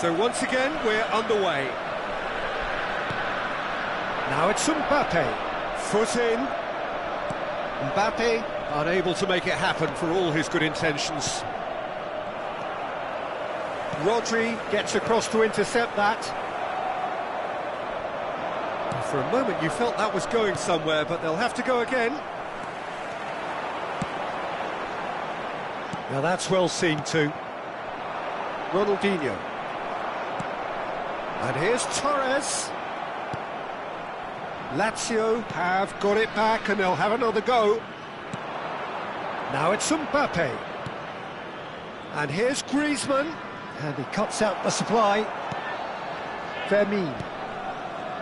So once again, we're underway. Now it's Mbappe. Foot in. Mbappe unable to make it happen for all his good intentions. Rodri gets across to intercept that. For a moment you felt that was going somewhere, but they'll have to go again. Now that's well seen too. Ronaldinho. And here's Torres. Lazio have got it back and they'll have another go. Now it's Mbappe. And here's Griezmann. And he cuts out the supply. Fermin.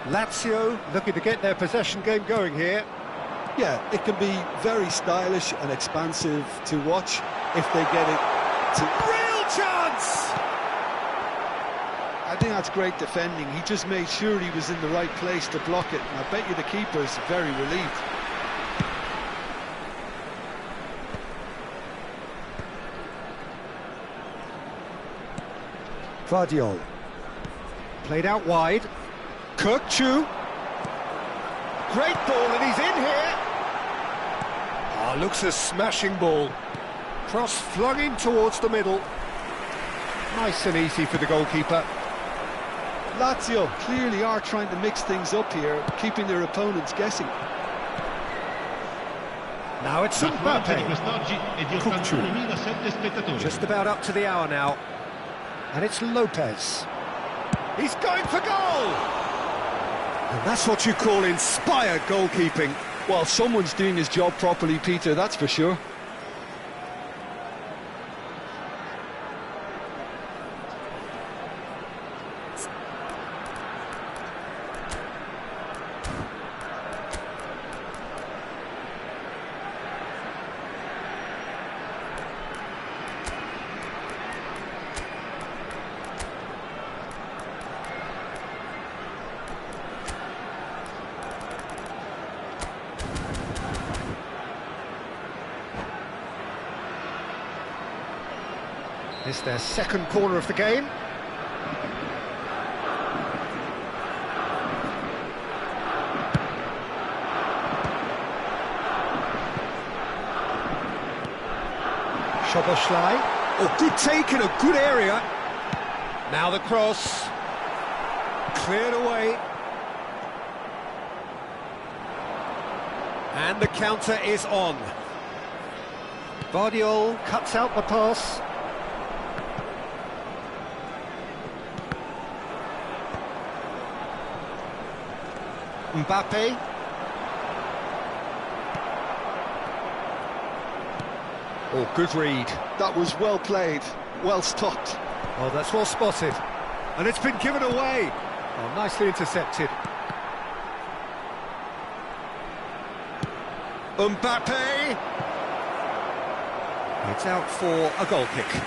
Lazio looking to get their possession game going here. Yeah, it can be very stylish and expansive to watch if they get it to... Real chance! I think that's great defending. He just made sure he was in the right place to block it, and I bet you the keeper's very relieved. Vardiol. Played out wide. Kirkchu. Great ball, and he's in here. Ah, looks a smashing ball. Cross flung in towards the middle. Nice and easy for the goalkeeper. Lazio clearly are trying to mix things up here, keeping their opponents guessing. Now it's Mbappe. Just about up to the hour now. And it's Lopez. He's going for goal! And that's what you call inspired goalkeeping. Well, someone's doing his job properly, Peter, that's for sure. It's their second corner of the game. Szoboszlai. Oh, good take in a good area. Now the cross. Cleared away. And the counter is on. Vardiol cuts out the pass. Mbappe. Oh, good read. That was well played, well stopped. Oh, that's well spotted. And it's been given away. Oh, nicely intercepted. Mbappe. It's out for a goal kick.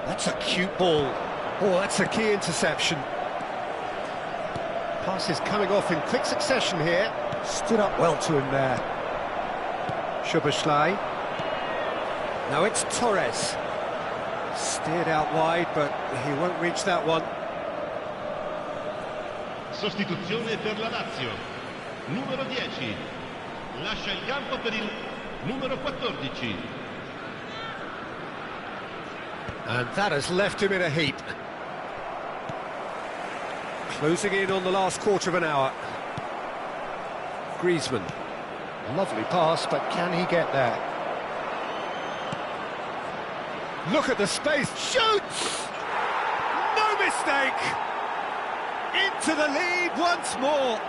That's a cute ball. Oh, that's a key interception. Pass is coming off in quick succession here. Stood up well to him there. Szoboszlai. Now it's Torres. Steered out wide, but he won't reach that one. Sostituzione per la Lazio. Numero 10. Lascia il campo per il numero 14. And that has left him in a heap. Closing in on the last quarter of an hour. Griezmann. Lovely pass, but can he get there? Look at the space. Shoots! No mistake! Into the lead once more.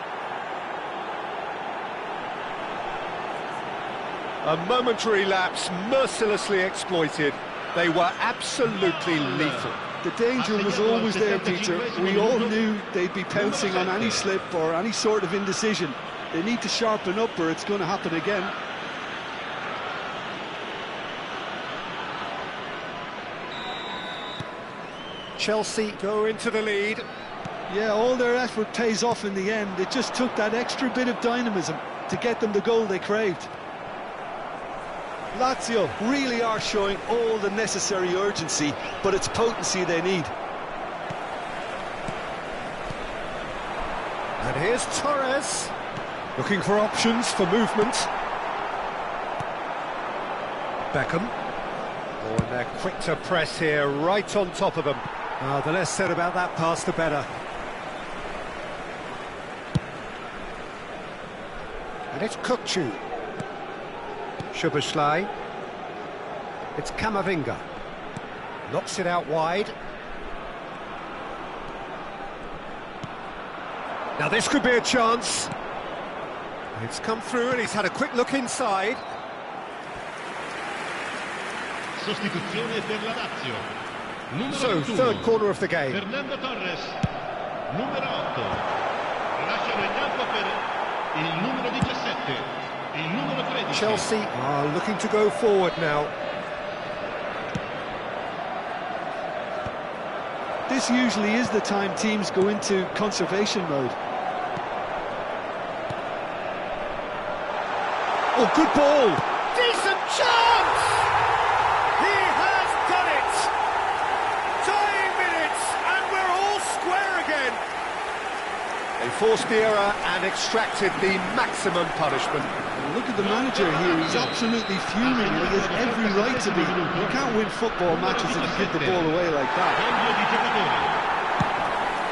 A momentary lapse mercilessly exploited. They were absolutely lethal. The danger was always there, Peter. We all knew they'd be pouncing on any slip or any sort of indecision. They need to sharpen up or it's going to happen again. Chelsea go into the lead. Yeah, all their effort pays off in the end. It just took that extra bit of dynamism to get them the goal they craved. Lazio really are showing all the necessary urgency, but it's potency they need. And here's Torres, looking for options for movement. Beckham. Oh, and they're quick to press here, right on top of them. The less said about that pass, the better. And it's Kukcu. Szoboszlai. It's Camavinga. Knocks it out wide. Now this could be a chance. It's come through and he's had a quick look inside. Sostituzione per la Lazio. Numero So, 21. third corner of the game. Fernando Torres, numero 8. Lasciano il campo per il numero 17, il numero 13. Chelsea are looking to go forward now. This usually is the time teams go into conservation mode. Oh, good ball! Decent chance! He has done it! Dying minutes, and we're all square again! They forced the error and extracted the maximum punishment. Look at the manager here, he's absolutely fuming, and he has every right to be. You can't win football matches if you give the ball away like that.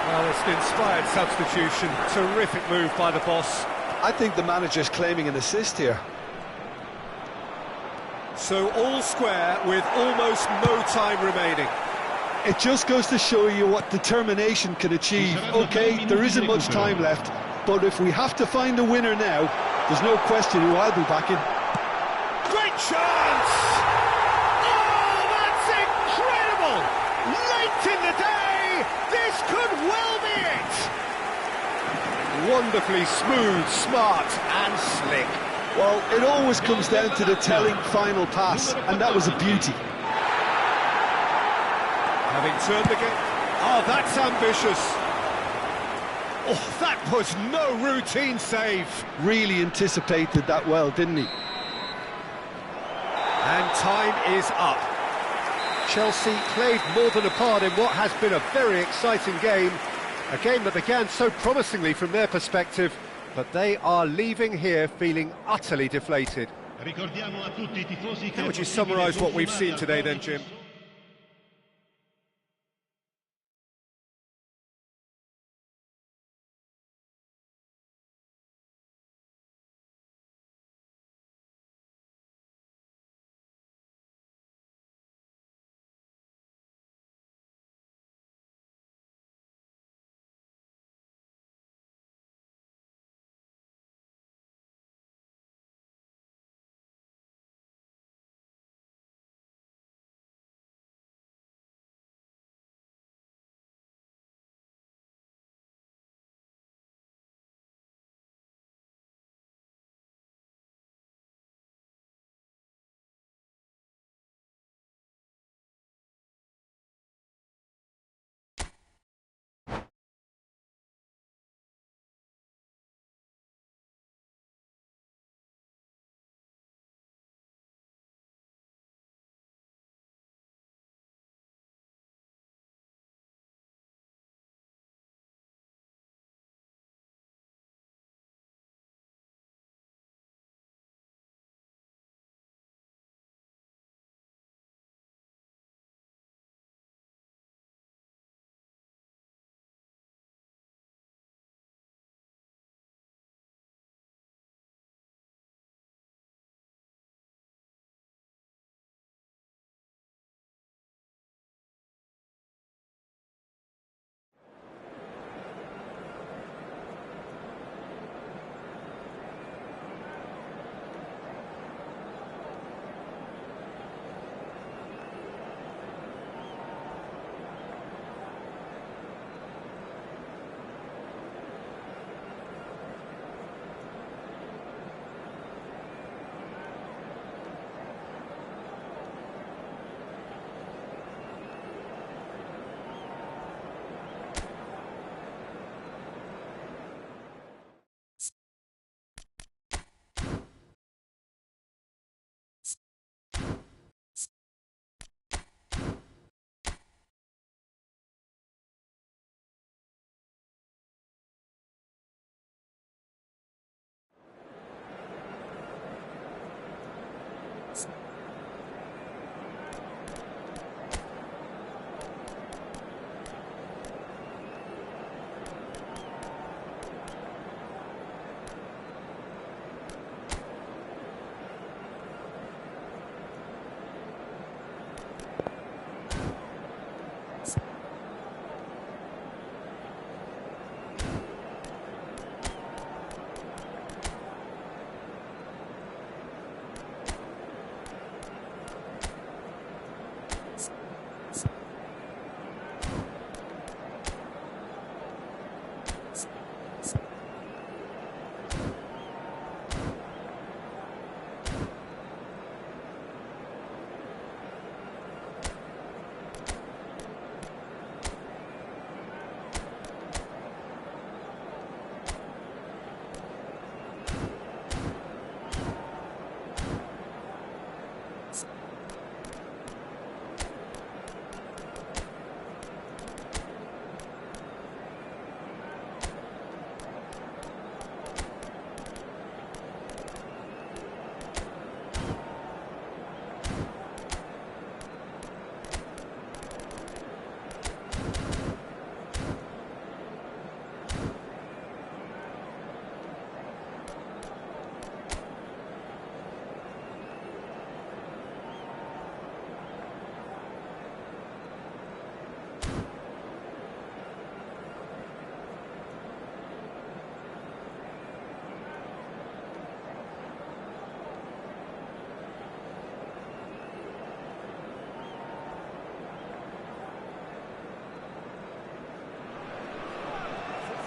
Well, it's an inspired substitution. Terrific move by the boss. I think the manager's claiming an assist here. So all square with almost no time remaining. It just goes to show you what determination can achieve. Okay, there isn't much time left, but if we have to find a winner now, there's no question who I'll be backing. Great chance! Oh, that's incredible! Late in the day, this could well be it! Wonderfully smooth, smart and slick. Well, it always comes down to the telling final pass, and that was a beauty. Having turned the game... Oh, that's ambitious! Oh, that was no routine save! Really anticipated that well, didn't he? And time is up. Chelsea played more than a part in what has been a very exciting game. A game that began so promisingly from their perspective, but they are leaving here feeling utterly deflated. How would you summarise what we've seen today then, Jim?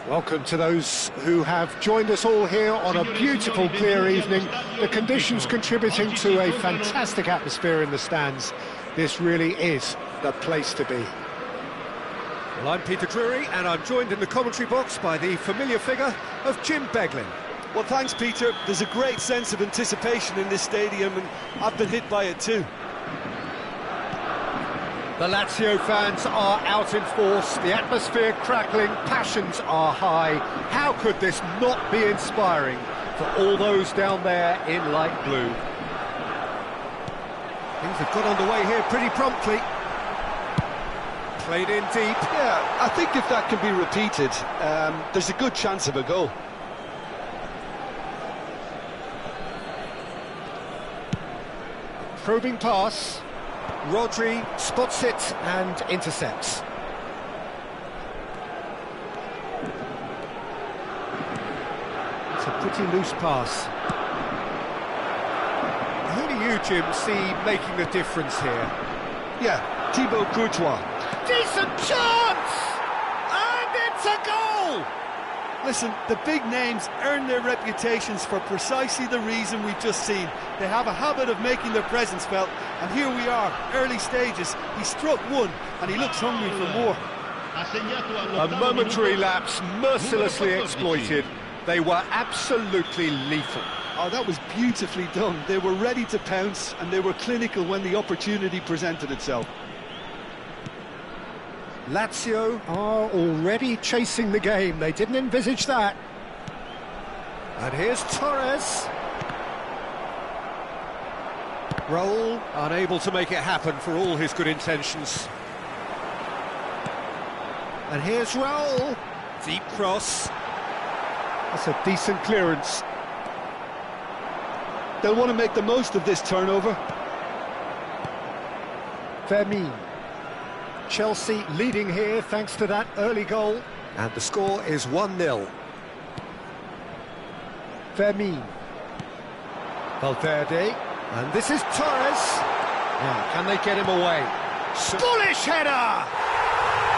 Welcome to those who have joined us all here on a beautiful, clear evening. The conditions contributing to a fantastic atmosphere in the stands. This really is the place to be. Well, I'm Peter Drury, and I'm joined in the commentary box by the familiar figure of Jim Beglin. Well, thanks, Peter. There's a great sense of anticipation in this stadium, and I've been hit by it too. The Lazio fans are out in force, the atmosphere crackling, passions are high. How could this not be inspiring for all those down there in light blue? Things have got underway here pretty promptly. Played in deep. Yeah, I think if that can be repeated, there's a good chance of a goal. Probing pass. Rodri spots it and intercepts. It's a pretty loose pass. Who do you, Jim, see making the difference here? Yeah, Thibaut Courtois. Decent chance! And it's a goal! Listen, the big names earn their reputations for precisely the reason we've just seen. They have a habit of making their presence felt, and here we are, early stages. He struck one, and he looks hungry for more. A momentary lapse, mercilessly exploited. They were absolutely lethal. Oh, that was beautifully done. They were ready to pounce, and they were clinical when the opportunity presented itself. Lazio are already chasing the game. They didn't envisage that. And here's Torres. Raul, unable to make it happen for all his good intentions. And here's Raul. Deep cross. That's a decent clearance. They'll want to make the most of this turnover. Fermin. Chelsea leading here thanks to that early goal. And the score is 1-0. Fermin. Valverde. And this is Torres. Now, can they get him away? Bullish header!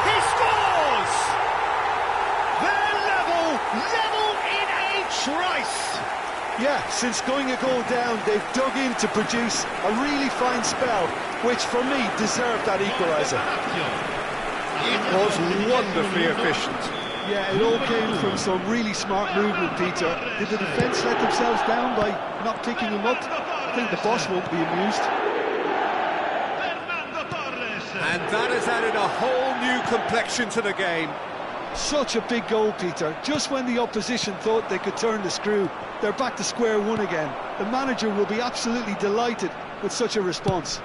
He scores! They're level in a trice! Yeah, since going a goal down, they've dug in to produce a really fine spell, which for me deserved that equaliser. It was wonderfully efficient. Yeah, it all came from some really smart movement, Peter. Did the defence let themselves down by not picking him up? I think the boss won't be amused. And that has added a whole new complexion to the game. Such a big goal, Peter. Just when the opposition thought they could turn the screw, they're back to square one again. The manager will be absolutely delighted with such a response.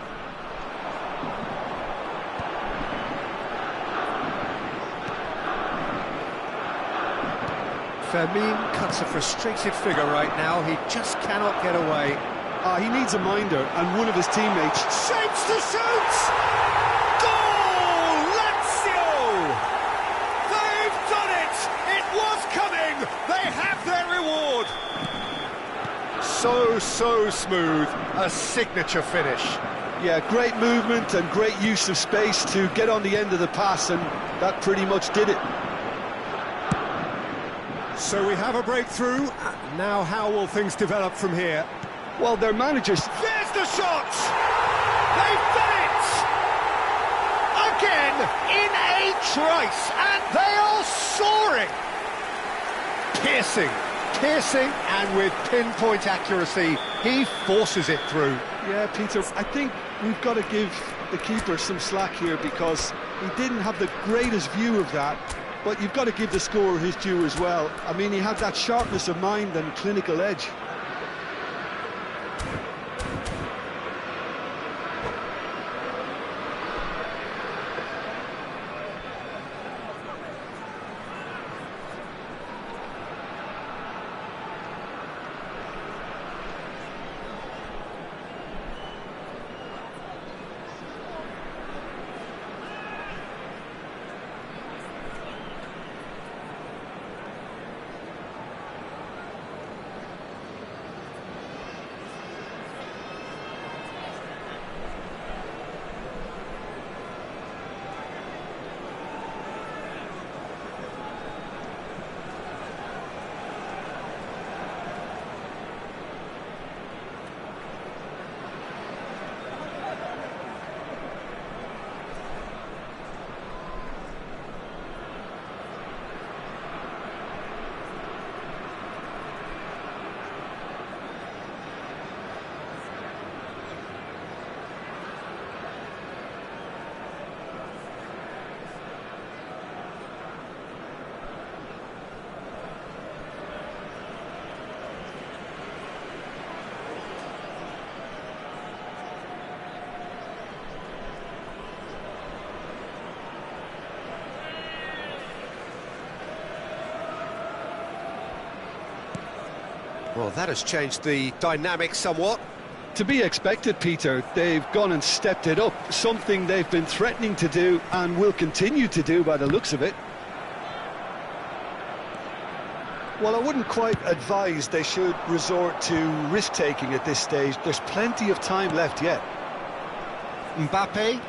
Fermin cuts a frustrated figure right now. He just cannot get away. He needs a minder, and one of his teammates Shapes to shoot! Goal! Lazio! They've done it! It was coming! They have their reward! So smooth. A signature finish. Yeah, great movement and great use of space to get on the end of the pass, and that pretty much did it. So we have a breakthrough. Now how will things develop from here? Well, their managers... There's the shot! They've done it! Again, in a trice, and they are soaring! Piercing, and with pinpoint accuracy, he forces it through. Yeah, Peter, I think we've got to give the keeper some slack here, because he didn't have the greatest view of that, but you've got to give the scorer his due as well. I mean, he had that sharpness of mind and clinical edge. Well, that has changed the dynamic somewhat. To be expected, Peter. They've gone and stepped it up, something they've been threatening to do and will continue to do by the looks of it. Well, I wouldn't quite advise they should resort to risk-taking at this stage. There's plenty of time left yet. Mbappe.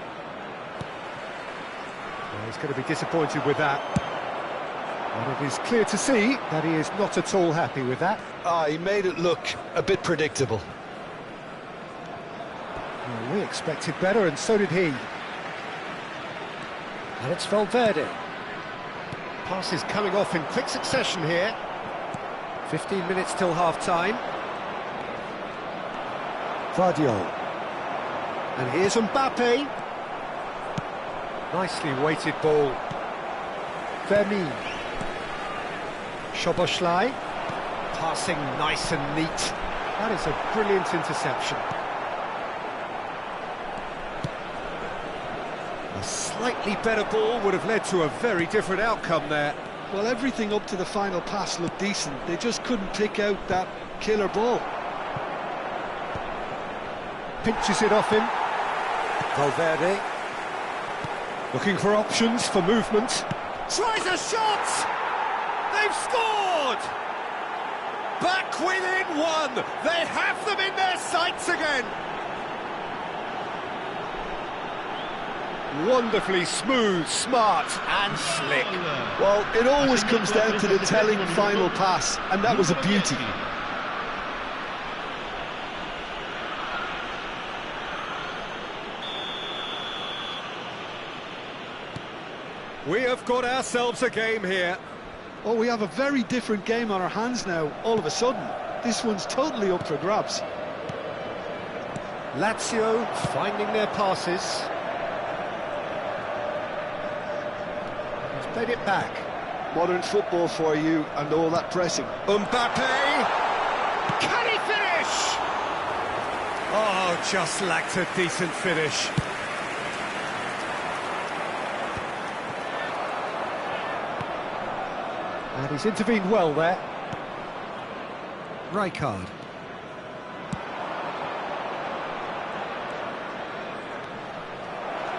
Well, he's going to be disappointed with that. And it is clear to see that he is not at all happy with that. He made it look a bit predictable. Well, we expected better, and so did he. And it's Valverde. Passes coming off in quick succession here. 15 minutes till half-time. Vardiol. And here's Mbappe. Nicely weighted ball. Vermin. Szoboszlai. Passing nice and neat. That is a brilliant interception. A slightly better ball would have led to a very different outcome there. Well, everything up to the final pass looked decent. They just couldn't pick out that killer ball. Pinches it off him. Valverde. Looking for options for movement. Tries a shot! They've scored! Back within one! They have them in their sights again! Wonderfully smooth, smart and slick. Well, it always comes down to the telling final pass, and that was a beauty. We have got ourselves a game here. Oh, we have a very different game on our hands now, all of a sudden. This one's totally up for grabs. Lazio finding their passes. He's played it back. Modern football for you and all that pressing. Mbappe! Can he finish? Oh, just lacked a decent finish. And he's intervened well there. Rijkaard.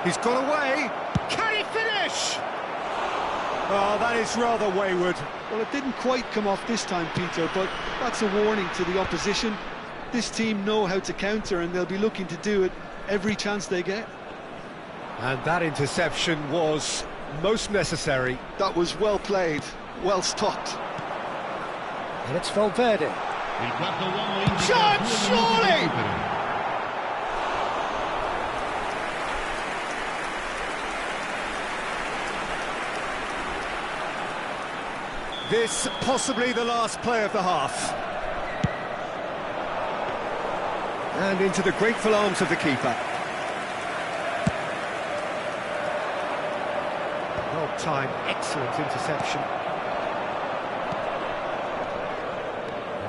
He's got away. Can he finish? Oh, that is rather wayward. Well, it didn't quite come off this time, Peter, but that's a warning to the opposition. This team know how to counter, and they'll be looking to do it every chance they get. And that interception was most necessary. That was well played, well stopped. And it's Valverde. Il quarto uomo indica Shot, 2 minuti di surely! recupero. This possibly the last play of the half. And into the grateful arms of the keeper. Well timed, excellent interception.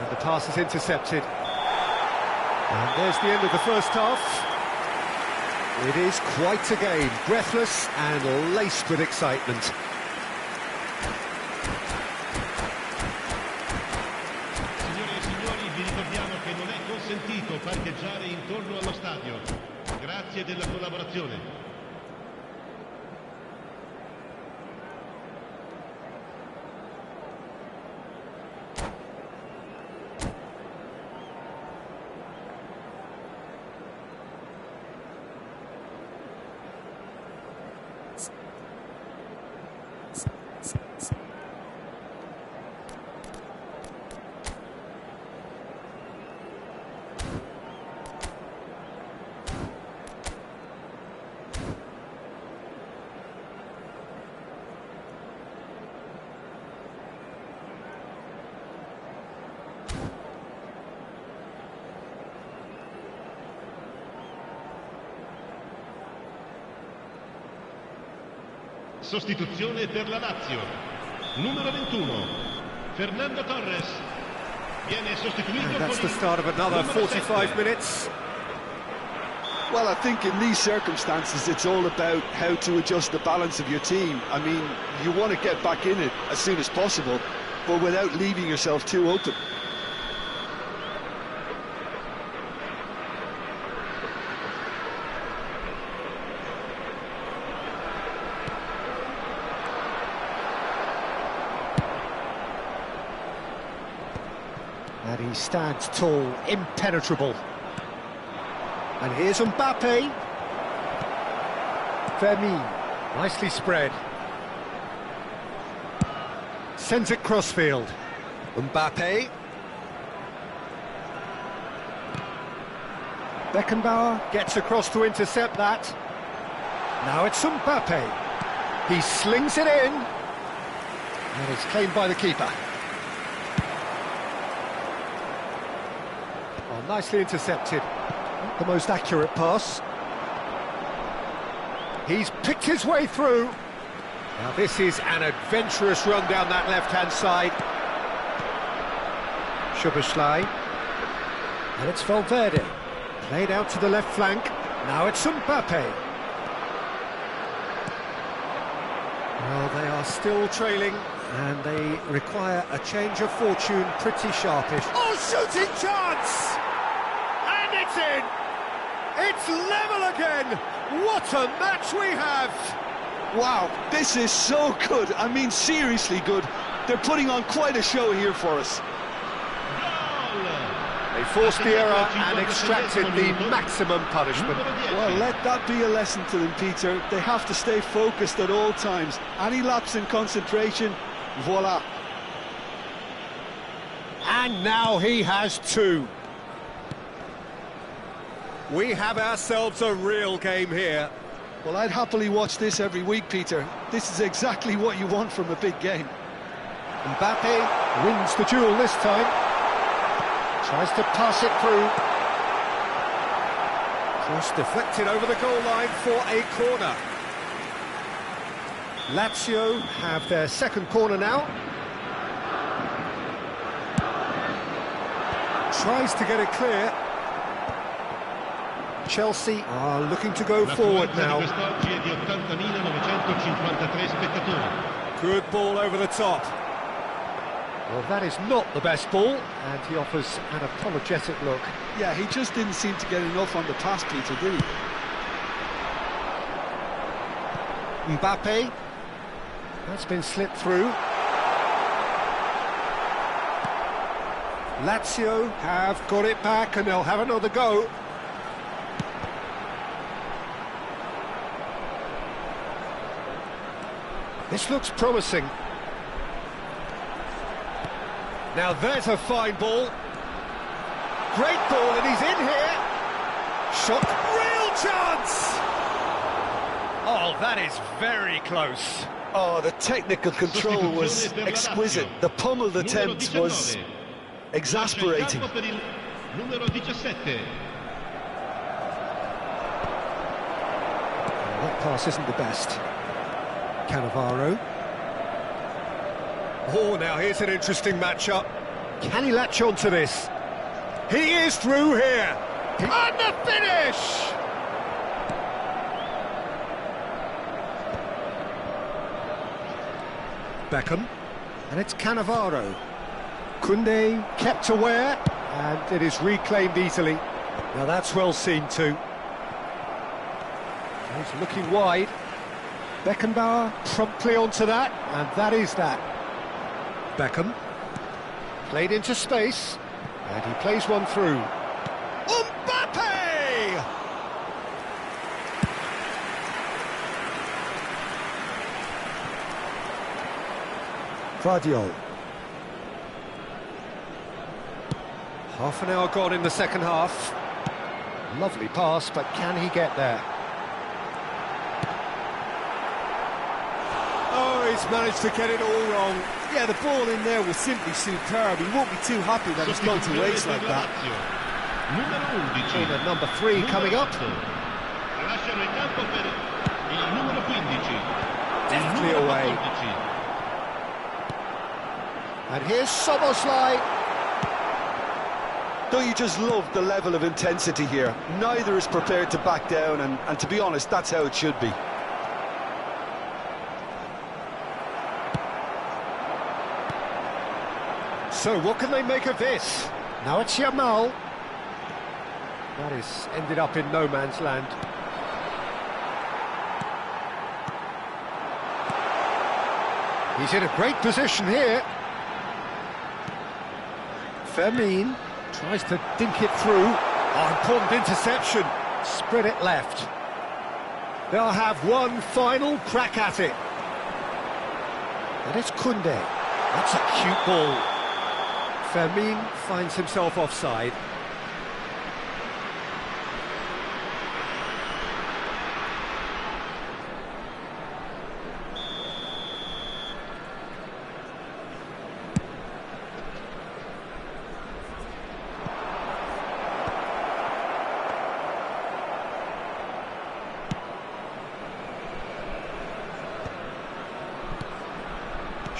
And the pass is intercepted. And there's the end of the first half. It is quite a game, breathless and laced with excitement. Consentito parcheggiare intorno allo stadio. Grazie della collaborazione. Sostituzione per la Lazio. Numero 21, Fernando Torres. Viene sostituito. And that's the start of another 45 minutes. Well, I think in these circumstances it's all about how to adjust the balance of your team. I mean, you want to get back in it as soon as possible, but without leaving yourself too open. And he stands tall, impenetrable. And here's Mbappe. Vermeer, nicely spread. Sends it crossfield. Mbappe. Beckenbauer gets across to intercept that. Now it's Mbappe. He slings it in. And it's claimed by the keeper. Oh, nicely intercepted. Not the most accurate pass. He's picked his way through. Now this is an adventurous run down that left-hand side. Szoboszlai. And it's Valverde. Played out to the left flank. Now it's Mbappe. Well, they are still trailing, and they require a change of fortune pretty sharpish. Oh, shooting chance! And it's in! It's level again! What a match we have! Wow, this is so good. I mean, seriously good. They're putting on quite a show here for us. They forced the error and extracted the maximum punishment. Well, let that be a lesson to them, Peter. They have to stay focused at all times. Any lapse in concentration, voila. And now he has two. We have ourselves a real game here. Well, I'd happily watch this every week, Peter. This is exactly what you want from a big game. Mbappe wins the duel this time. Tries to pass it through. Cross deflected over the goal line for a corner. Lazio have their second corner now. Tries to get it clear. Chelsea are looking to go forward now. Good ball over the top. Well, that is not the best ball, and he offers an apologetic look. Yeah, he just didn't seem to get enough on the pass, Peter, did he? Mbappe. That's been slipped through. Lazio have got it back, and they'll have another go. This looks promising. Now there's a fine ball. Great ball, and he's in here. Shot, real chance! Oh, that is very close. Oh, the technical control was exquisite. The pummeled attempt was exasperating. That pass isn't the best. Cannavaro. Oh, now here's an interesting matchup. Can he latch on to this? He is through here. And the finish! Beckham. And it's Cannavaro. Koundé kept aware, and it is reclaimed easily. Now that's well seen too. He's looking wide. Beckenbauer promptly onto that, and that is that. Beckham played into space, and he plays one through. Mbappe! Guardiola. Half an hour gone in the second half. Lovely pass, but can he get there? Oh, he's managed to get it all wrong. Yeah, the ball in there was simply superb. He won't be too happy that it's gone to waste like that. Corner number 3 coming up. Deftly away. And here's Szoboszlai. Don't you just love the level of intensity here? Neither is prepared to back down, and to be honest, that's how it should be. So what can they make of this? Now it's Yamal. That is ended up in no man's land. He's in a great position here. Fermin tries to dink it through. Oh, important interception. Spread it left. They'll have one final crack at it. And it's Kunde. That's a cute ball. Fermin finds himself offside.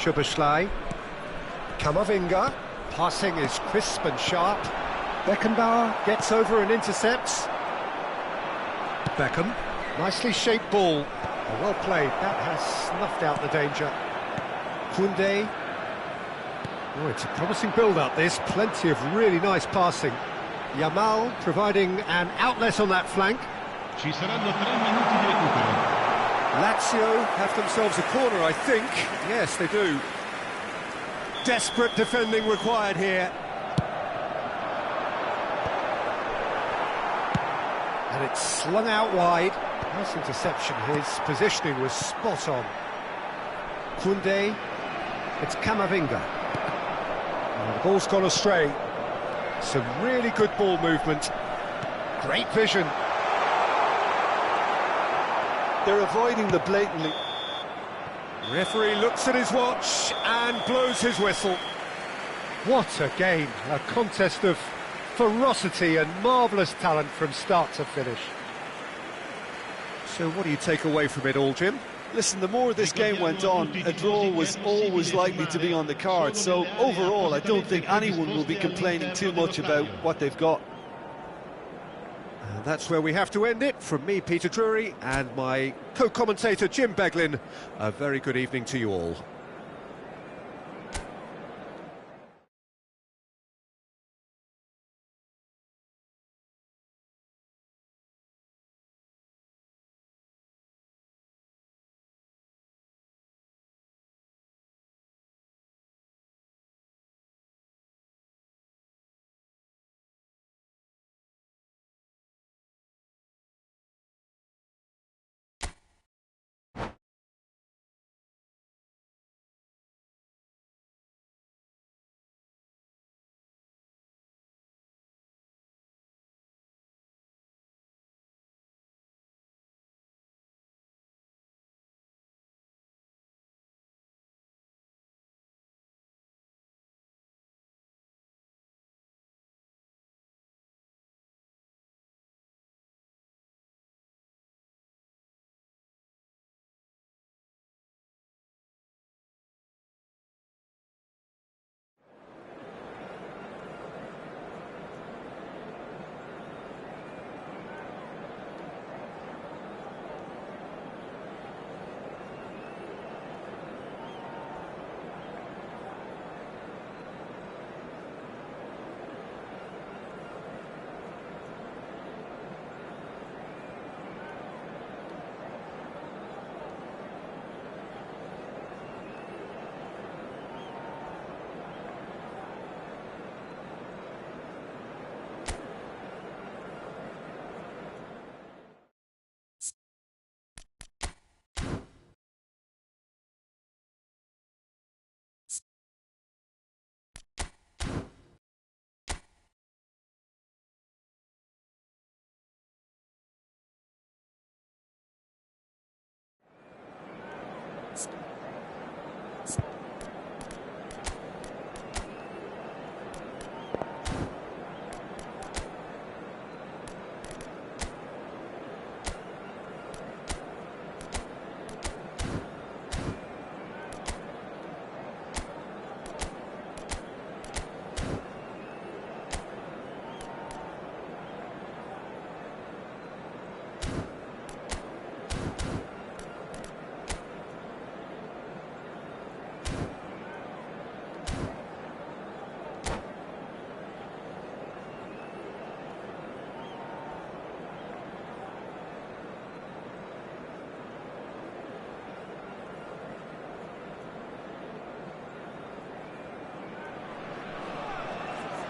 Szoboszlai, Camavinga, passing is crisp and sharp. Beckenbauer gets over and intercepts. Beckham, nicely shaped ball. Oh, well played, that has snuffed out the danger. Kunde. Oh, it's a promising build-up this, plenty of really nice passing. Yamal providing an outlet on that flank. Ci saranno 3 minuti di recupero. Lazio have themselves a corner, I think. Yes, they do. Desperate defending required here. And it's slung out wide. Nice interception. His positioning was spot on. Kunde. It's Camavinga. Oh, the ball's gone astray. Some really good ball movement. Great vision. They're avoiding the blatantly. Referee looks at his watch and blows his whistle. What a game, a contest of ferocity and marvellous talent from start to finish. So what do you take away from it all, Jim? Listen, the more this game went on, a draw was always likely to be on the card. So overall, I don't think anyone will be complaining too much about what they've got. And that's where we have to end it. From me, Peter Drury, and my co-commentator, Jim Beglin, a very good evening to you all.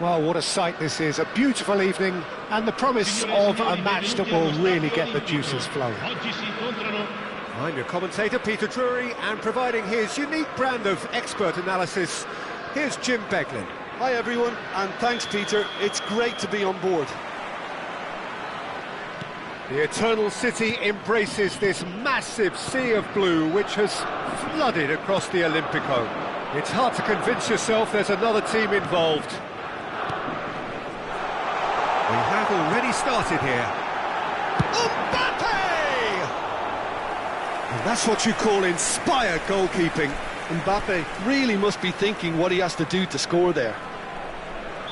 Well, what a sight this is, a beautiful evening, and the promise of a match that will really get the juices flowing. I'm your commentator, Peter Drury, and providing his unique brand of expert analysis, here's Jim Beglin. Hi everyone, and thanks Peter, it's great to be on board. The Eternal City embraces this massive sea of blue which has flooded across the Olympico. It's hard to convince yourself there's another team involved. We have already started here. Mbappe! And that's what you call inspired goalkeeping. Mbappe really must be thinking what he has to do to score there.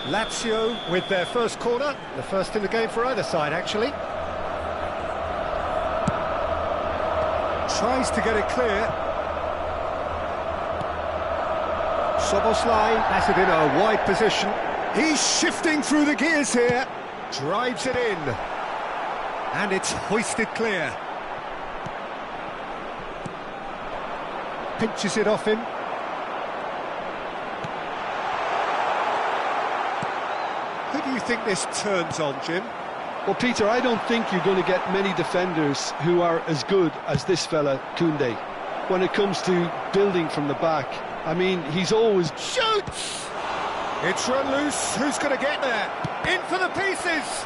Lazio with their first corner, the first in the game for either side actually. Tries to get it clear. Soboslai has it in a wide position. He's shifting through the gears here. Drives it in. And it's hoisted clear. Pinches it off him. Who do you think this turns on, Jim? Well, Peter, I don't think you're going to get many defenders who are as good as this fella, Koundé. When it comes to building from the back, I mean, he's always... Shoots! It's run loose. Who's going to get there? In for the pieces!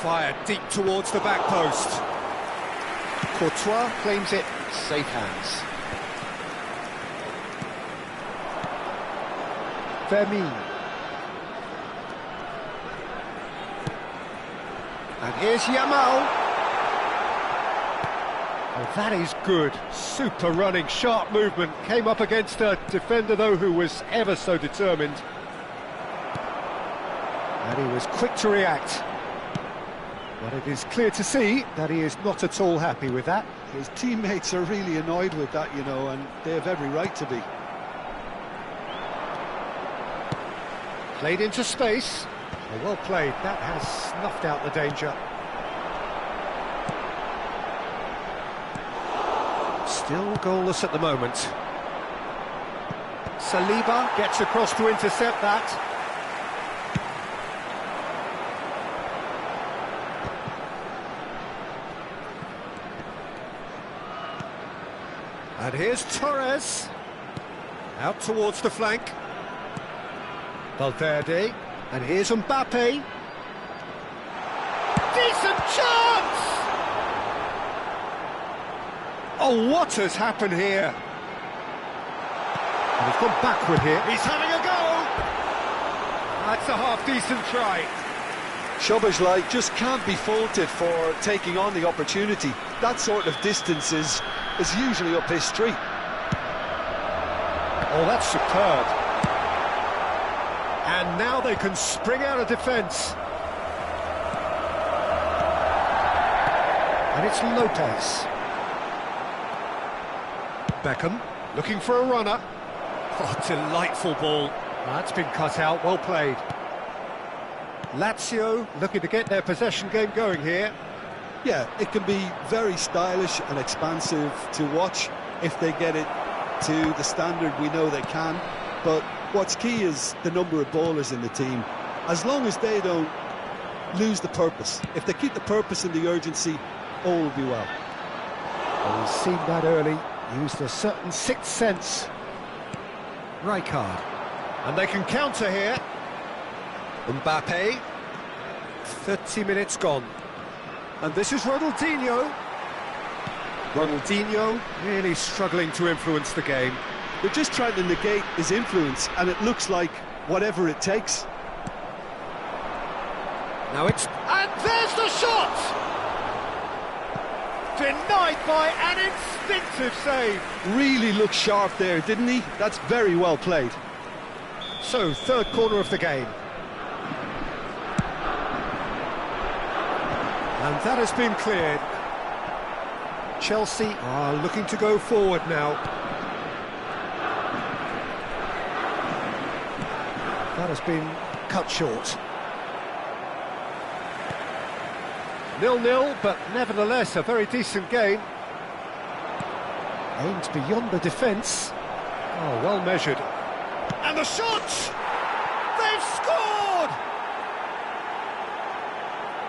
Fired deep towards the back post. Courtois claims it, safe hands. Vermeer. And here's Yamal. Oh, that is good. Super running, sharp movement. Came up against a defender, though, who was ever so determined. And he was quick to react. But it is clear to see that he is not at all happy with that. His teammates are really annoyed with that, you know, and they have every right to be. Played into space. Oh, well played. That has snuffed out the danger. Still goalless at the moment. Saliba gets across to intercept that. And here's Torres. Out towards the flank. Valverde. And here's Mbappe. Decent chance! Oh, what has happened here? And he's gone backward here. He's having a go! That's a half-decent try. Szoboszlai just can't be faulted for taking on the opportunity. That sort of distance is usually up his street. Oh, that's superb. And now they can spring out of defence. And it's Lopez. Beckham, looking for a runner. Oh, delightful ball. That's been cut out, well played. Lazio looking to get their possession game going here. Yeah, it can be very stylish and expansive to watch if they get it to the standard we know they can. But what's key is the number of ballers in the team. As long as they don't lose the purpose, if they keep the purpose and the urgency, all will be well. Well, we've seen that early, used a certain sixth sense. Rijkaard. And they can counter here. Mbappe. 30 minutes gone. And this is Ronaldinho. Ronaldinho really struggling to influence the game. They're just trying to negate his influence, and it looks like whatever it takes. Now it's... And there's the shot! Denied by an instinctive save. Really looked sharp there, didn't he? That's very well played. So, third corner of the game. And that has been cleared. Chelsea are looking to go forward now. That has been cut short. 0-0, but nevertheless a very decent game. Aimed beyond the defence. Oh, well measured. And the shot! They've scored!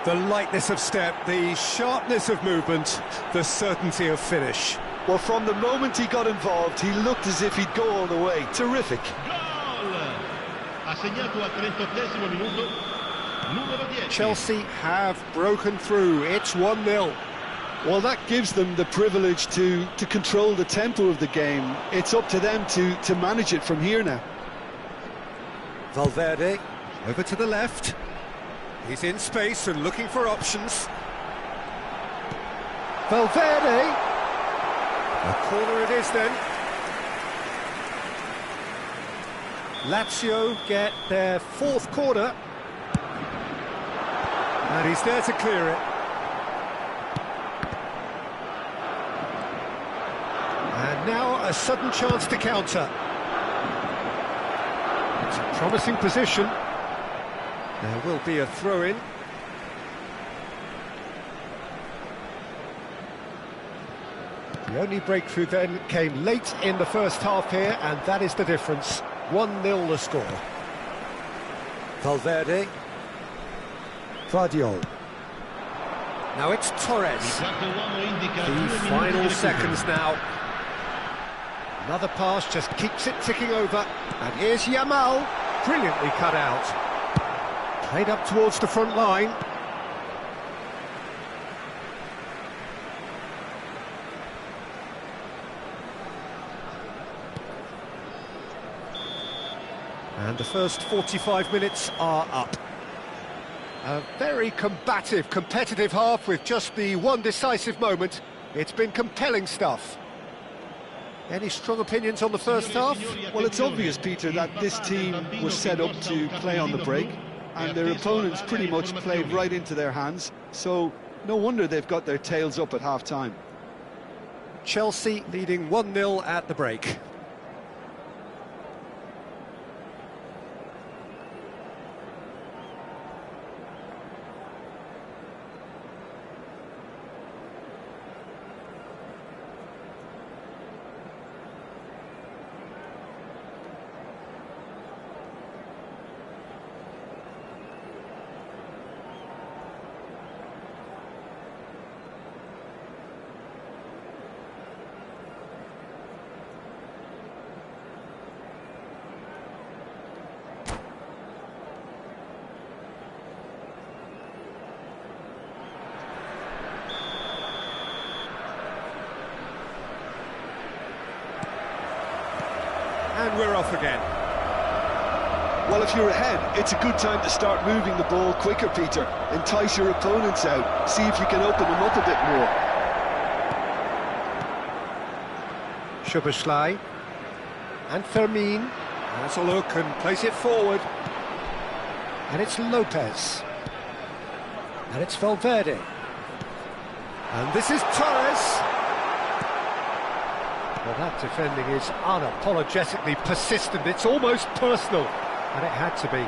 The lightness of step, the sharpness of movement, the certainty of finish. Well, from the moment he got involved, he looked as if he'd go all the way. Terrific. Gol! Ha segnato al 38esimo minuto, numero 10. Chelsea have broken through. It's 1-0. Well, that gives them the privilege to control the tempo of the game. It's up to them to manage it from here now. Valverde, over to the left. He's in space and looking for options. Valverde. A corner it is then. Lazio get their fourth corner. And he's there to clear it. And now a sudden chance to counter. It's a promising position. There will be a throw-in. The only breakthrough then came late in the first half here, and that is the difference. 1-0 the score. Valverde. Guardiola. Now it's Torres. The final seconds now. Another pass just keeps it ticking over. And here's Yamal. Brilliantly cut out. Played up towards the front line. And the first 45 minutes are up. A very combative, competitive half with just the one decisive moment. It's been compelling stuff. Any strong opinions on the first half? Well, it's obvious, Peter, that this team was set up to play on the break, and their opponents pretty much played right into their hands, so no wonder they've got their tails up at half-time. Chelsea leading 1-0 at the break. And we're off again. Well, if you're ahead, it's a good time to start moving the ball quicker, Peter. Entice your opponents out. See if you can open them up a bit more. Szoboszlai. And Fermin has a look and plays it forward. And it's Lopez. And it's Valverde. And this is Torres. Well, that defending is unapologetically persistent. It's almost personal, and it had to be.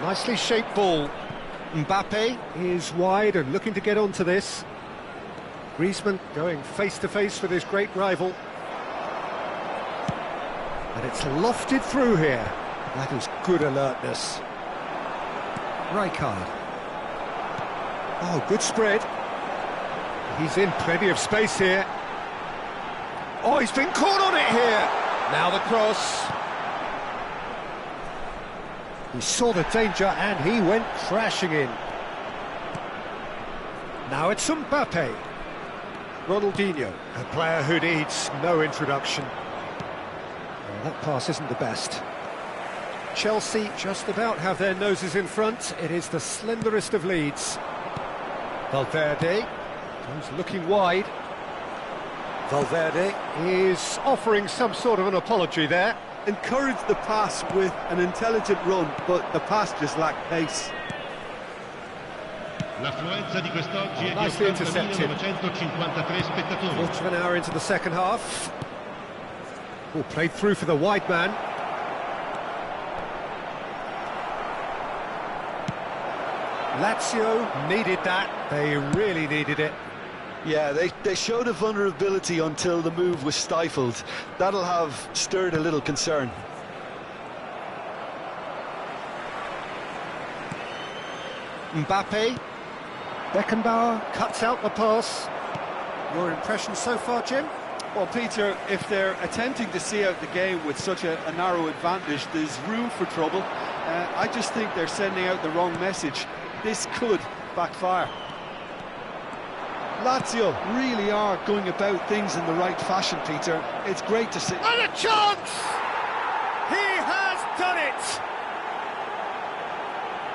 Nicely shaped ball. Mbappe is wide and looking to get onto this. Griezmann going face-to-face with his great rival. And it's lofted through here. That is good alertness. Rijkaard. Oh, good spread. He's in plenty of space here. Oh, he's been caught on it here. Now the cross. He saw the danger and he went crashing in. Now it's Mbappe. Ronaldinho, a player who needs no introduction. Well, that pass isn't the best. Chelsea just about have their noses in front. It is the slenderest of leads. Valverde goes looking wide. Valverde is offering some sort of an apology there. Encouraged the pass with an intelligent run, but the pass just lacked pace. L'affluenza di quest'oggi è di Nicely intercepted. 80.953 spettatori. Quarter of an hour into the second half. Oh, played through for the wide man. Lazio needed that. They really needed it. Yeah, they showed a vulnerability until the move was stifled. That'll have stirred a little concern. Mbappe. Beckenbauer cuts out the pass. Your impression so far, Jim? Well, Peter, if they're attempting to see out the game with such a narrow advantage, there's room for trouble. I just think they're sending out the wrong message. This could backfire. Lazio really are going about things in the right fashion, Peter. It's great to see. And a chance! He has done it!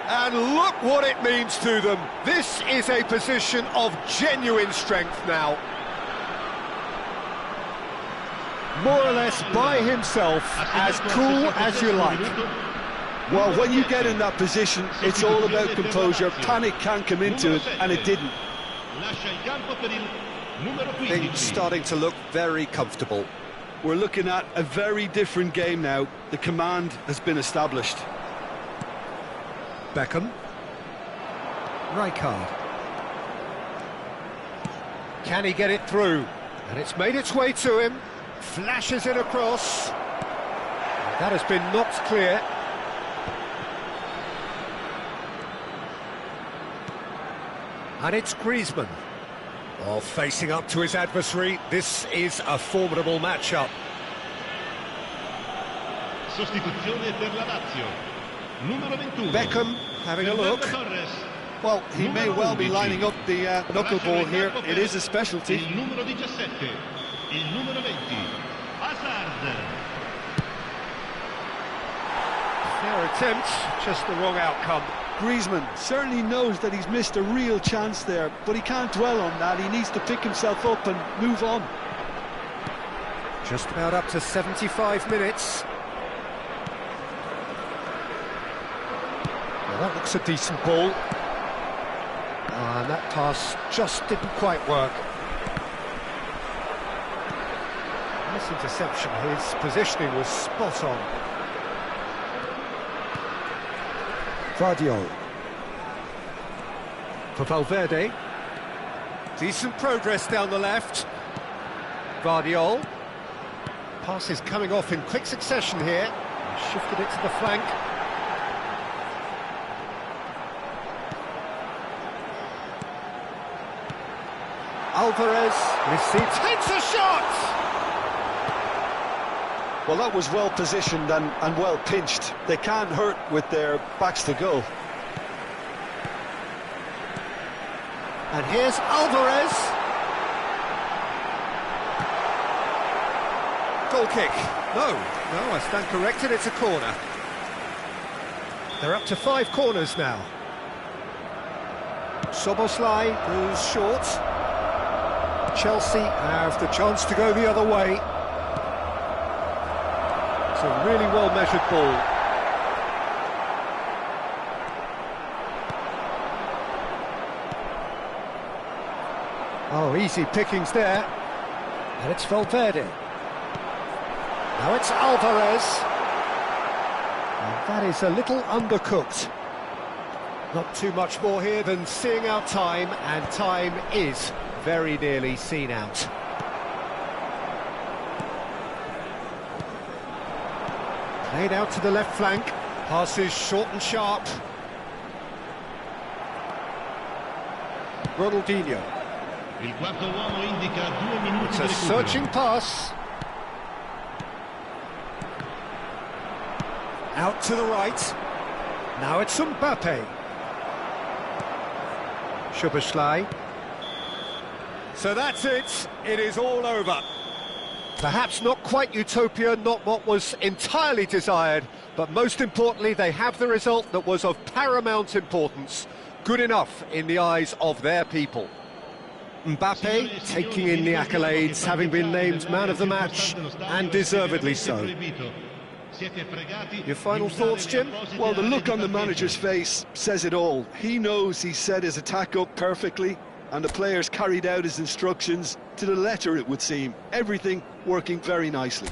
And look what it means to them. This is a position of genuine strength now. More or less by himself, as cool as you like. Well, when you get in that position, it's all about composure. Panic can come into it, and it didn't. Things starting to look very comfortable. We're looking at a very different game now. The command has been established. Beckham. Rijkaard. Can he get it through? And it's made its way to him. Flashes it across. That has been knocked clear. And it's Griezmann. Oh, facing up to his adversary. This is a formidable matchup. Sostituzione per la Lazio. Numero 21. Beckham having a look. Well, he may well be lining up the knuckleball here. It is a specialty. Il numero 17. Il numero 20. Hazard. Fair attempt, just the wrong outcome. Griezmann certainly knows that he's missed a real chance there, but he can't dwell on that. He needs to pick himself up and move on. Just about up to 75 minutes. Well, that looks a decent ball. And that pass just didn't quite work. Nice interception, his positioning was spot on. Vardiol. For Valverde. Decent progress down the left. Vardiol. Pass is coming off in quick succession here. Shifted it to the flank. Alvarez receives, takes a shot! Well, that was well positioned and well pinched. They can't hurt with their backs to goal. And here's Alvarez. Goal kick. No, I stand corrected, it's a corner. They're up to 5 corners now. Soboslai goes short. Chelsea have the chance to go the other way. It's a really well-measured ball. Oh, easy pickings there. And it's Valverde. Now it's Alvarez. And that is a little undercooked. Not too much more here than seeing out time, and time is very nearly seen out. Played out to the left flank. Passes short and sharp. Ronaldinho. Il quarto uomo indica 2 minuti It's di a recupero. searching pass. Out to the right. Now it's Mbappe. Szoboszlai. So that's it. It is all over. Perhaps not quite utopia, not what was entirely desired, but most importantly, they have the result that was of paramount importance. Good enough in the eyes of their people. Mbappe taking in the accolades, having been named man of the match, and deservedly so. Your final thoughts, Jim? Well, the look on the manager's face says it all. He knows he set his attack up perfectly, and the players carried out his instructions to the letter, it would seem. Everything working very nicely.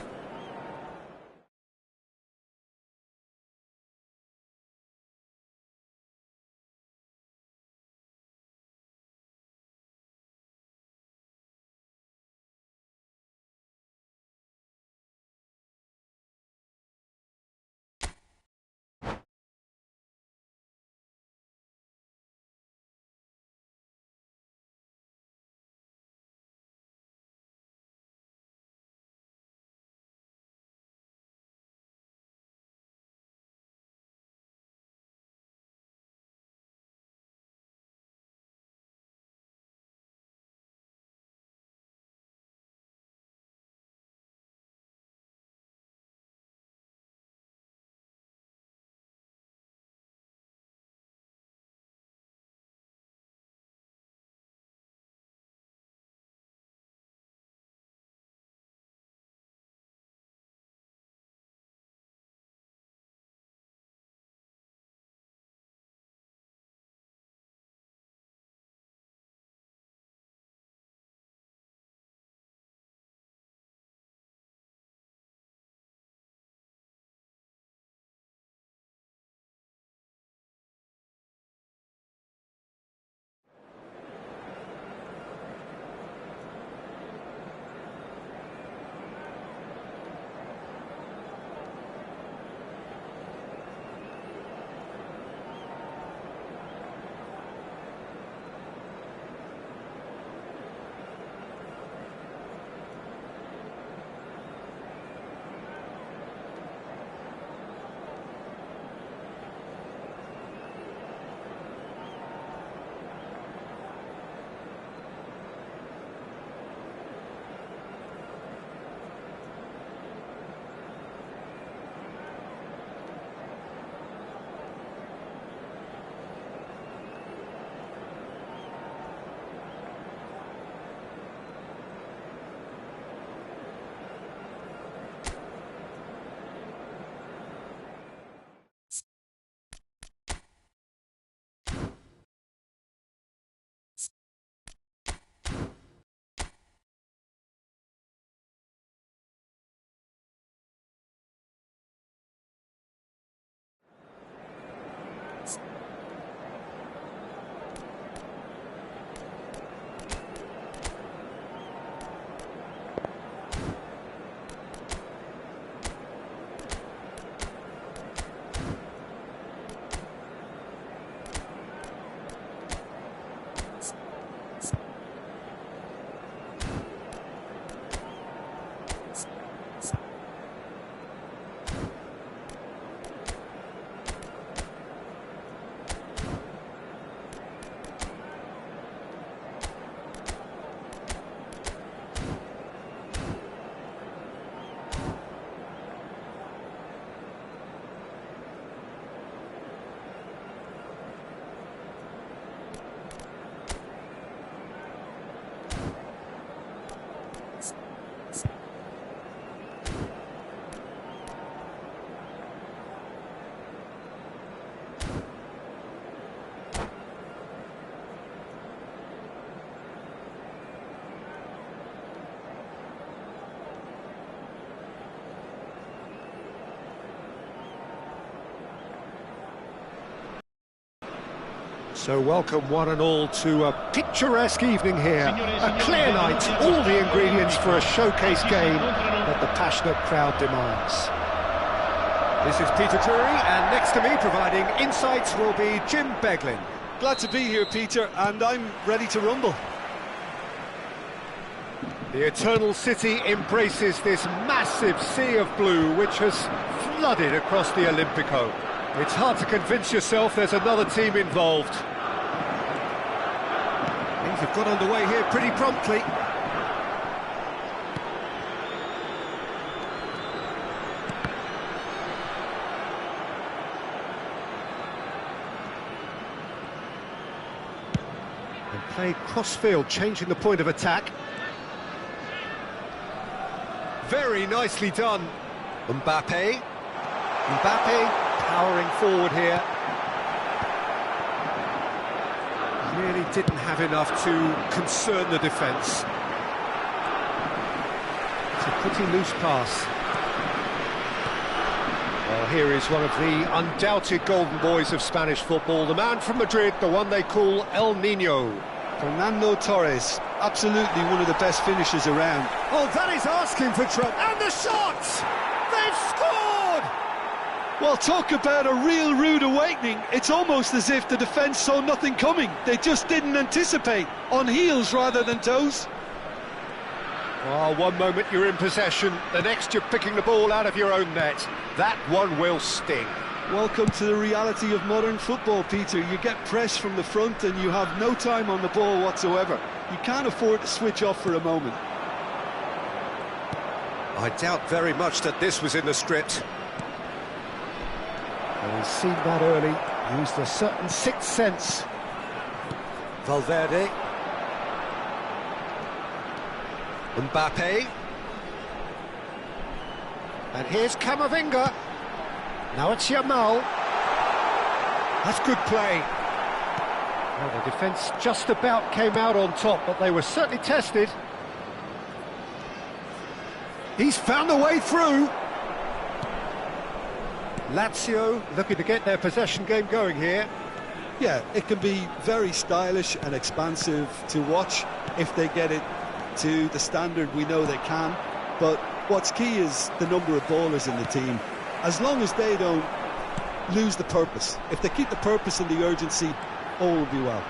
So welcome one and all to a picturesque evening here, a clear night, all the ingredients for a showcase game that the passionate crowd demands. This is Peter Drury, and next to me providing insights will be Jim Beglin. Glad to be here, Peter, and I'm ready to rumble. The Eternal City embraces this massive sea of blue which has flooded across the Olimpico. It's hard to convince yourself there's another team involved. Things have got underway here pretty promptly. And played cross-field, changing the point of attack. Very nicely done. Mbappe powering forward here. Really didn't have enough to concern the defence. It's a pretty loose pass. Well, here is one of the undoubted golden boys of Spanish football, the man from Madrid, the one they call El Nino. Fernando Torres, absolutely one of the best finishers around. Oh, that is asking for trouble. And the shot! They've scored! Well, talk about a real rude awakening. It's almost as if the defence saw nothing coming. They just didn't anticipate, on heels rather than toes. Oh, one moment you're in possession, the next you're picking the ball out of your own net. That one will sting. Welcome to the reality of modern football, Peter. You get pressed from the front and you have no time on the ball whatsoever. You can't afford to switch off for a moment. I doubt very much that this was in the script. Well, he's seen that early, used a certain sixth sense. Valverde. Mbappe. And here's Camavinga. Now it's Yamal. That's good play. Well, the defence just about came out on top, but they were certainly tested. He's found a way through. Lazio looking to get their possession game going here. Yeah, it can be very stylish and expansive to watch if they get it to the standard we know they can. But what's key is the number of ballers in the team. As long as they don't lose the purpose, if they keep the purpose and the urgency, all will be well.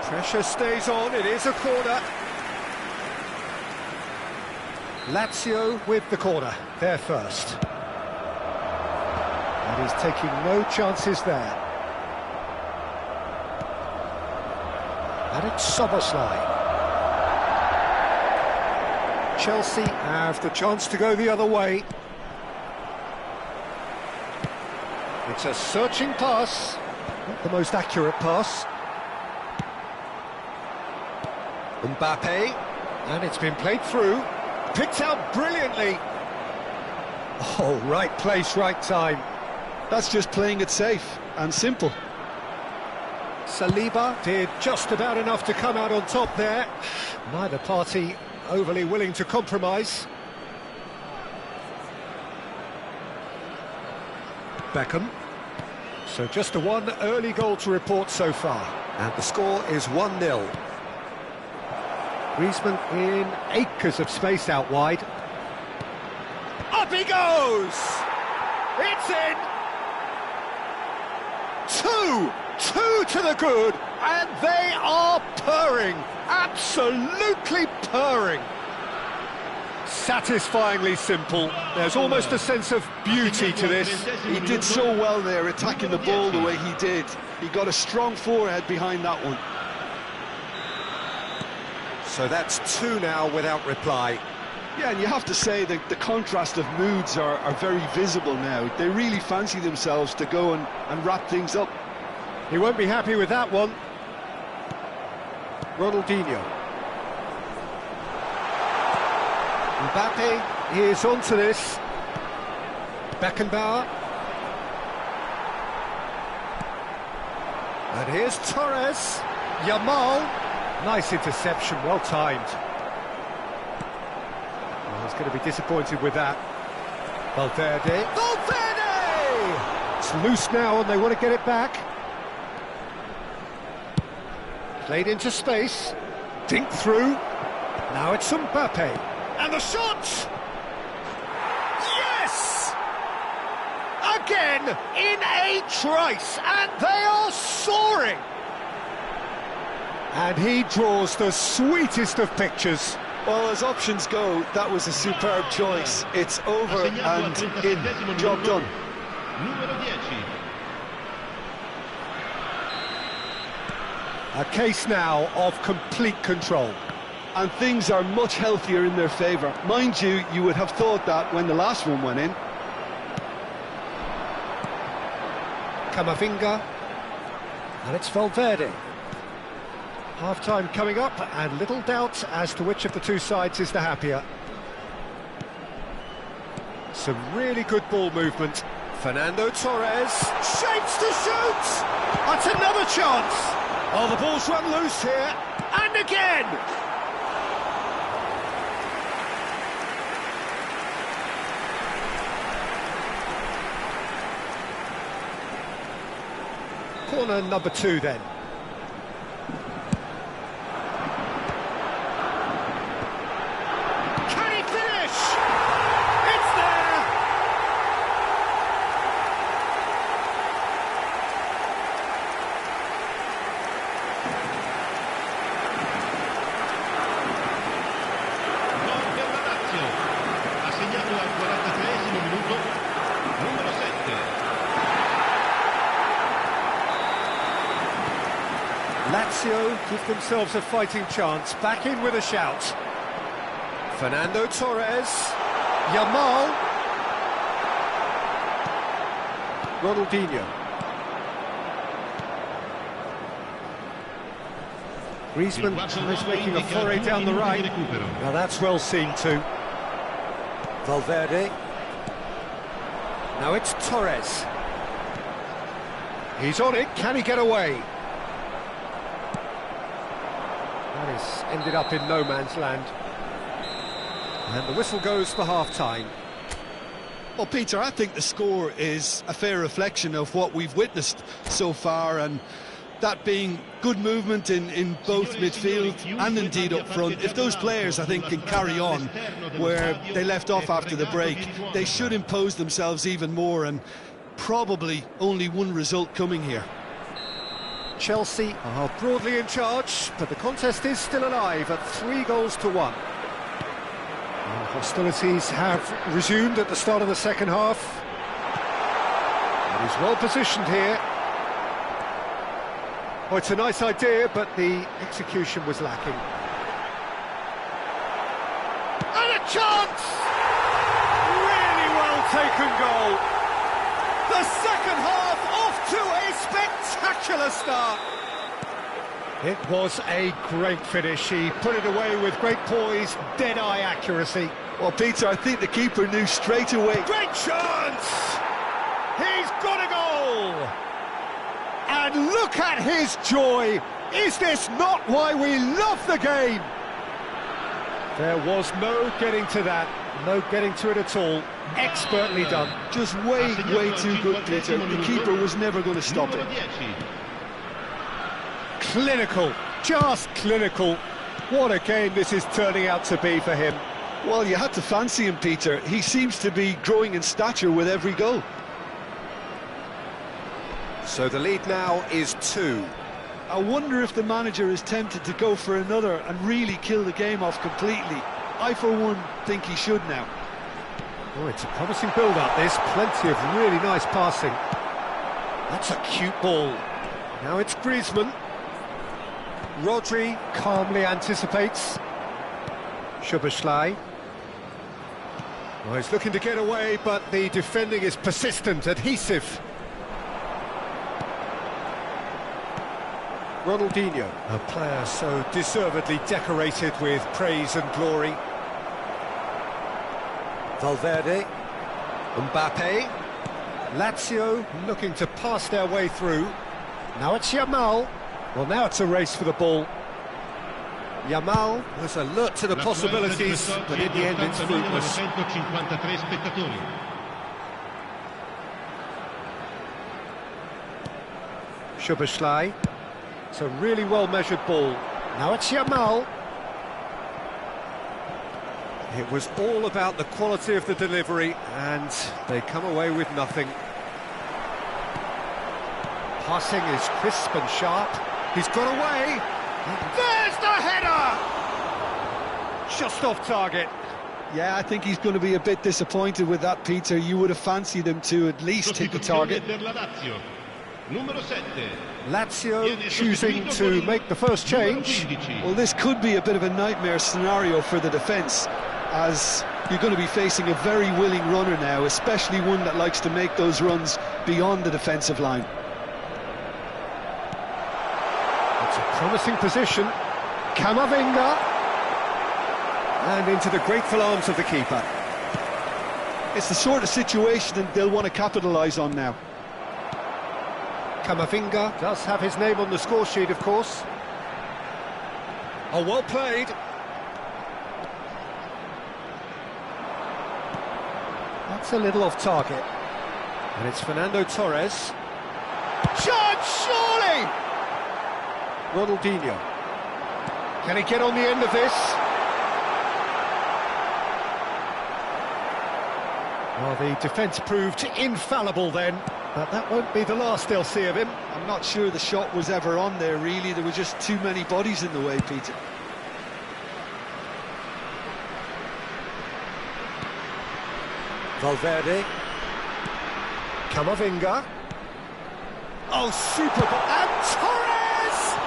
Pressure stays on, it is a corner. Lazio with the corner, they're first. And he's taking no chances there. And it's Szoboszlai. Chelsea have the chance to go the other way. It's a searching pass, not the most accurate pass. Mbappe, and it's been played through, picked out brilliantly. Oh, right place, right time. That's just playing it safe and simple. Saliba did just about enough to come out on top there. Neither party overly willing to compromise. Beckham. So just the one early goal to report so far. And the score is 1-0. Griezmann in acres of space out wide. Up he goes! It's in! Two to the good, and they are purring, absolutely purring. Satisfyingly simple. There's almost a sense of beauty to this. He did so well there, attacking the ball the way he did. He got a strong forehead behind that one. So that's two now without reply. Yeah, and you have to say that the contrast of moods are very visible now. They really fancy themselves to go and wrap things up. He won't be happy with that one. Ronaldinho. Mbappe is onto this. Beckenbauer. And here's Torres. Yamal. Nice interception, well timed. Well, he's going to be disappointed with that. Valverde. Valverde! It's loose now and they want to get it back. Played into space. Dink through. Now it's Mbappe. And the shot! Yes! Again in a trice, and they are soaring! And he draws the sweetest of pictures. Well, as options go, that was a superb choice. It's over and in. Job done. Numero 10. A case now of complete control. And things are much healthier in their favour. Mind you, you would have thought that when the last one went in. Camavinga. And it's Valverde. Half-time coming up, and little doubt as to which of the two sides is the happier. Some really good ball movement. Fernando Torres shapes to shoot! That's another chance! Oh, the ball's run loose here, and again! Corner number 2 then. Lazio give themselves a fighting chance, back in with a shout. Fernando Torres, Yamal, Ronaldinho. Griezmann is making a foray down the right. Now that's well seen too. Valverde. Now it's Torres. He's on it, can he get away? That has ended up in no man's land. And the whistle goes for half-time. Well, Peter, I think the score is a fair reflection of what we've witnessed so far, and that being good movement in both midfield and indeed up front. If those players, I think, can carry on where they left off after the break, they should impose themselves even more, and probably only one result coming here. Chelsea are broadly in charge, but the contest is still alive at 3-1. And hostilities have resumed at the start of the second half. And he's well positioned here. Oh, it's a nice idea, but the execution was lacking. And a chance! Really well taken goal. The second half off to a spectacular start. It was a great finish. He put it away with great poise, dead-eye accuracy. Well, Peter, I think the keeper knew straight away. Great chance! He's got a goal! And look at his joy! Is this not why we love the game? There was no getting to that, no getting to it at all. Expertly done. Just way too good, Peter. The keeper was never going to stop it. Clinical, just clinical. What a game this is turning out to be for him. Well, you had to fancy him, Peter. He seems to be growing in stature with every goal. So the lead now is 2. I wonder if the manager is tempted to go for another and really kill the game off completely. I, for one, think he should now. Oh, it's a promising build-up, this. Plenty of really nice passing. That's a cute ball. Now it's Griezmann. Rodri calmly anticipates. Szoboszlai. Well, he's looking to get away, but the defending is persistent, adhesive. Ronaldinho, a player so deservedly decorated with praise and glory. Valverde, Mbappe, Lazio looking to pass their way through. Now it's Yamal. Well, now it's a race for the ball. Yamal was alert to the possibilities, but in the end it's fruitless. Szoboszlai, It's a really well-measured ball. Now it's Yamal. It was all about the quality of the delivery, and they come away with nothing. Passing is crisp and sharp. He's got away. There's the header! Just off target. Yeah, I think he's going to be a bit disappointed with that, Peter. You would have fancied him to at least hit the target. Lazio choosing to make the first change. Well, this could be a bit of a nightmare scenario for the defence, as you're going to be facing a very willing runner now, especially one that likes to make those runs beyond the defensive line. It's a promising position. Camavinga. And into the grateful arms of the keeper. It's the sort of situation that they'll want to capitalise on now. Camavinga does have his name on the score sheet, of course. Oh, well played. That's a little off target. And it's Fernando Torres. Shot, surely! Ronaldinho. Can he get on the end of this? Well, the defence proved infallible then, but that won't be the last they'll see of him. I'm not sure the shot was ever on there, really. There were just too many bodies in the way, Peter. Valverde. Camavinga. Oh, super ball. And Torres!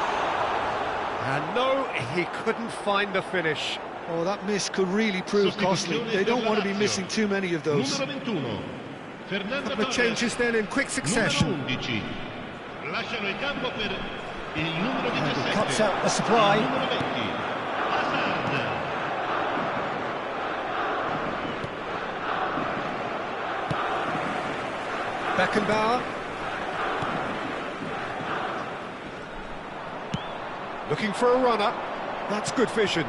And no, he couldn't find the finish. Oh, that miss could really prove costly. They don't want to be missing too many of those. Couple of changes then in quick succession. He cuts out the supply. Beckenbauer. Looking for a runner. That's good vision.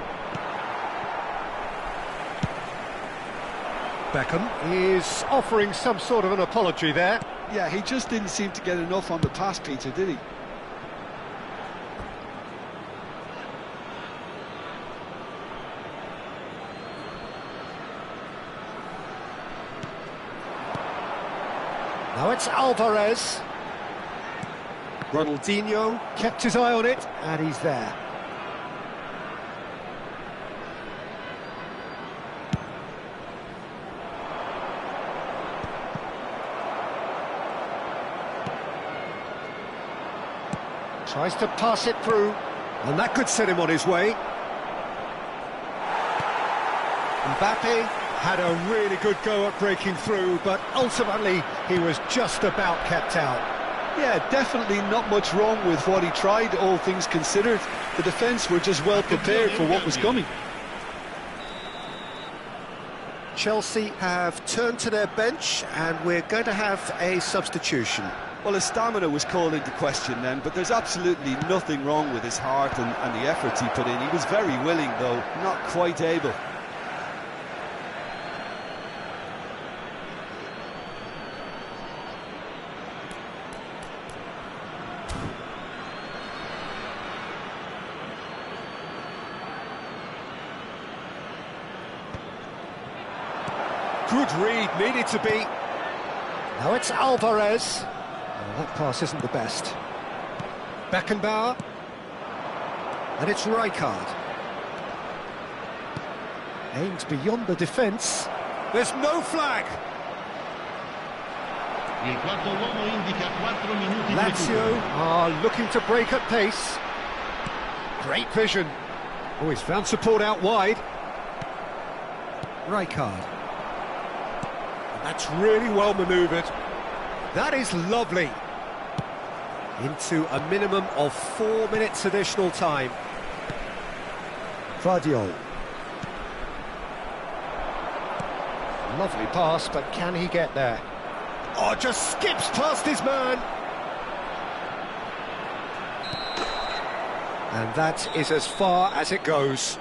Beckham is offering some sort of an apology there. Yeah, he just didn't seem to get enough on the pass, Peter, did he? Now it's Alvarez. Ronaldinho kept his eye on it, and he's there. Tries to pass it through, and that could set him on his way. Mbappe had a really good go at breaking through, but ultimately he was just about kept out. Yeah, definitely not much wrong with what he tried, all things considered. The defence were just well prepared for what was coming. Chelsea have turned to their bench, and we're going to have a substitution. Well, his stamina was called into question then, but there's absolutely nothing wrong with his heart and the efforts he put in. He was very willing, though, not quite able. Good read, needed to be. Now it's Alvarez. Oh, that pass isn't the best. Beckenbauer. And it's Rijkaard. Aims beyond the defence. There's no flag. Lazio are looking to break at pace. Great vision. Oh, he's found support out wide. Rijkaard. That's really well manoeuvred. That is lovely. Into a minimum of 4 minutes additional time. Vardiol. Lovely pass, but can he get there? Oh, just skips past his man. And that is as far as it goes.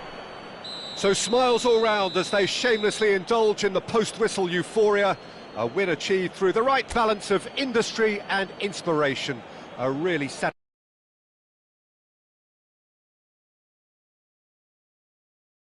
So smiles all round as they shamelessly indulge in the post-whistle euphoria. A win achieved through the right balance of industry and inspiration. A really satisfying